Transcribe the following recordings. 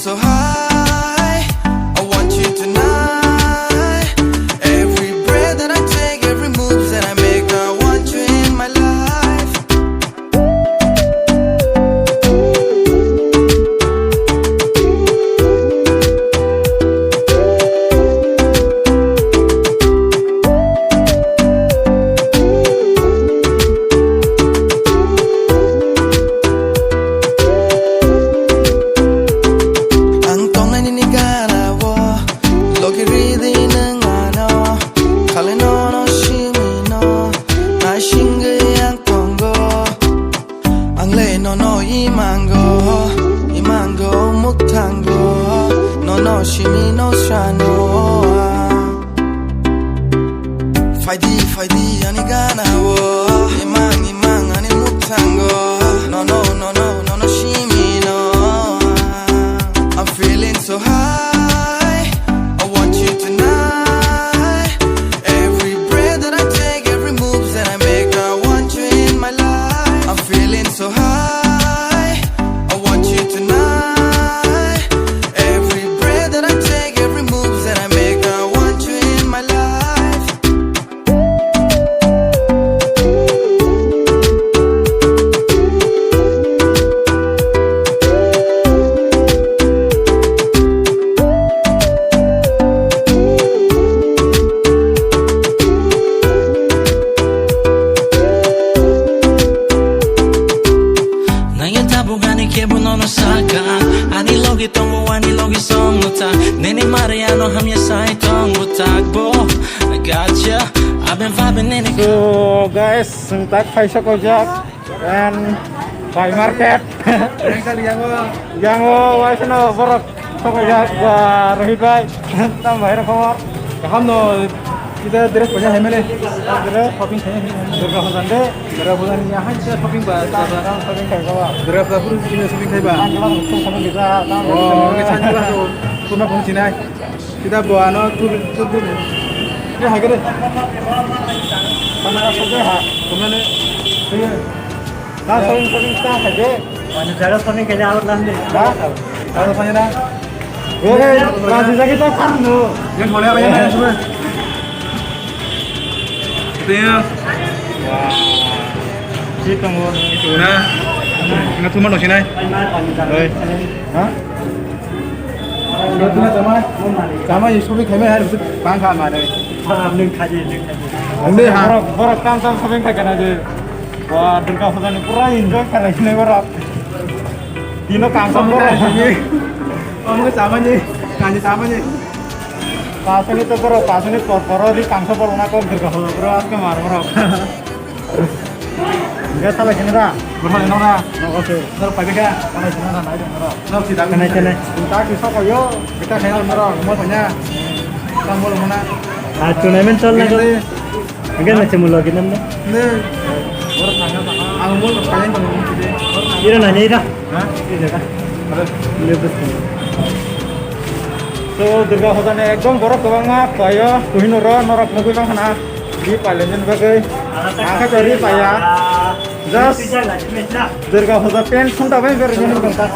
so high. I want you tonight. Every breath that I take, every move that I make, I want you in my life. Ang tong naninigana wo, loki ridi nang ano, kalino no shimi no, na shinga yang tongo, ang le no no imango, imango muktango, no shimi no shano. Faidi anigana wo, imang ani muktango, no shimi no. I'm feeling so high. I want you tonight. Every breath that I take, every move that I make, I want you in my life. I'm feeling so high. I want you tonight. Every breath that I take, every move that I make, I want you in my life. 나의 다부간이 기분 어느 사가 아니 로기 똥고 아니 로기 성무타 내내 말이야 너 함에 사이 똥무타 보 I got ya I've been vibing in it So guys, sentak Faisal Kojak and Thai Market. Yang Waisno Borok Kojak và Rohit Bhai. Tam Bhai Rakhawar. हम no इधर dress बढ़िया है मेरे dress shopping है Durga Hosande. मेरा बोला नहीं यहाँ से शॉपिंग बा Saling Kaisawa. ड्रेस का पूरी चीज़ शॉपिंग है बा Angkalan Hukum sama kita. oh के साथ juga तो तुम्हें कौन सी नहीं kita bawa no tur ini harga deh Kamera saja ha. kemana Nah, saling kita saja. Mana cara saling kaya awak nanti. Dah. kalau tanya dah Oke, lanjut kita kan nu. yang boleh apa ya semua itu ya Kita mau. itu nah nggak cuma di sini Oi. Hah? nggak cuma sama yang shopee kami harus bangka mana Faham nih kaji nih kaji. Ande ha Borok tam saling kai kana je. Wah, Durga Hosande pura enjoy kala ini borok. Dino kangsam borok. kamu ke sama nih kanji sama nih Pasang itu borok, pasang itu poro di kangsam borok nak kau Durga Hosande pura ke mar borok. Enggak salah sini dah. berapa nona Oke. ntar pakai kan Kana sini dah naik borok. ntar tidak Kena kena. Kita kisah koyo. kita kenal borok mau punya kamu mana Ah, turnamen chal na kau. Enggak macam mula kita nih. ini borok nanya sama aku mau kalian kamu gitu Ira nanya ira. Hah? Ira kan. Lebih betul. So Durga Hosande ekdom borok banget. Koyo kuhinuro norok nugi bang kana. Di palenjen bagai. Angka cari paya. Just Durga Hosande pen sunta bae berjani bentar.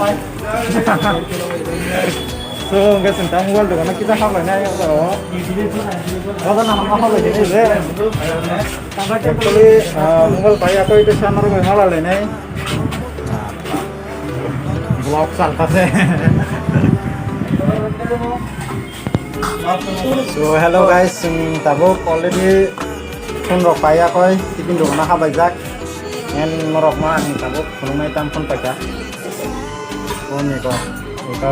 So enggak sentang wal dengan kita hal lainnya ya kalau kalau nama hal lainnya itu deh. Actually mungkin paya aku itu channel gue hal lainnya. Vlog salta sih. So hello guys, tabuk already phone rok paya koi tipin do na habai jak en morok ma ni tabuk phone mai tam phone paja. Oh ni ko. Uta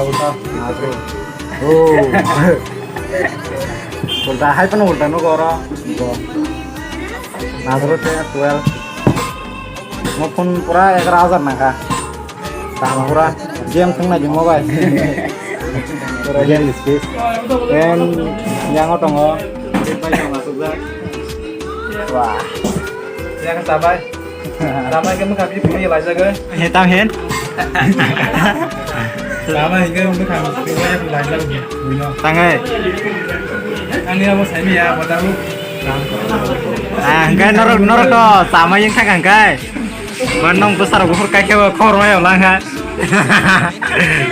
nago. Oh. Ulta hai pan ulta no gora. Go. Nago te 12. Mo phone pura 11,000 naka. Tama pura game thang na jeng mobile. Pura game space. En yang otongo. Kita yang masuk jak. Wah. silakan sabar sabar kamu kami pilih lagi guys Hitam hen. sabar hingga untuk kami pilih lagi punya Tangai. ini kamu saya ya buat aku Ah, enggak norok to sama yang sang enggak. Manong besar gugur kai ke khor mai ulang ha.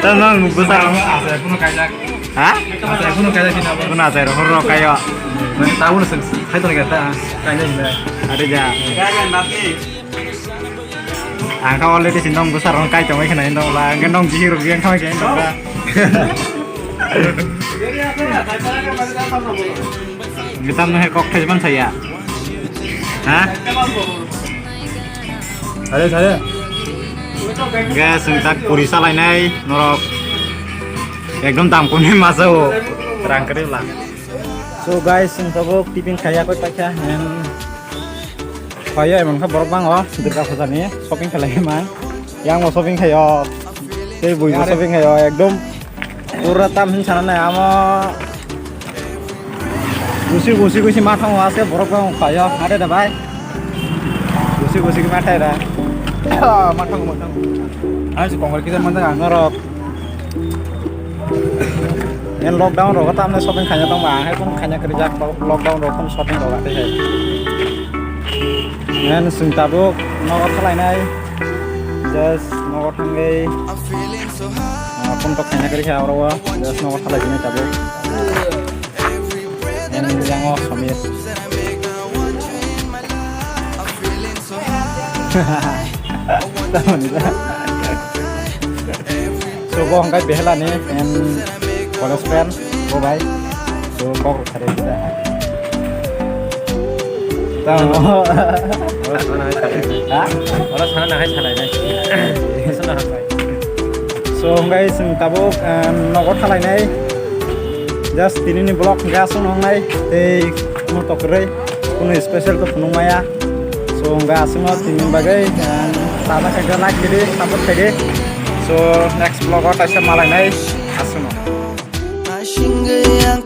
Tanong besar. Asa kuno kajak. Hah? Asa kuno kajak sih napa? Kuna saya horo kayo. Tahu lu sih. Hai tuh kata kayaknya gila. Ada ja. Kajak nanti. Ang kau already sinong besar orang kai chong kena indong lah. Ngendong jihir biang kau kayak indong lah. Kita nih kok cuman saya. Hah? saya. Guys, kita kurisa lain nih, norok. Ekdom tampunnya masuk. Terang kerip lah. So guys, untuk tipping kayak apa pakai yang kayak emang kan berapa oh, sedekah pesan ini shopping kayak emang. Yang mau shopping kayak, saya buat shopping kayak ekdom. Pura tam sana nih, ama gusi matang wasnya berapa kayak ada dah bay. Gusi matang dah. Matang. Ayo kongkol kita matang Norok. Yang lockdown rồi có tam này shopping khanya tông bảng hay cũng khanya kerja lockdown rồi không shopping rồi các thế. Nên sừng tabuk nó có thay này. Just nó có thằng cái I'm feeling so high. pun tok khanya kerja rồi. Just nó có thay này tabuk. Every breath Yang yang oh samir. that I make, I want you in my life. I'm feeling so high. Tahu ni lah. So boh angkat behla ni and college friend, go bye. So kok ada kita. Tahu. Hah? Orang sana nak sana ni. Sana nak. So guys, tabuk nokot halai nai. Just ini blog gas nong nai. Mau tokre, kuno special tu penuh maya. So gas semua timin bagai dan sama kerja like jadi support kerja. So next blog kita malai nai. Asuno. Ashinga yang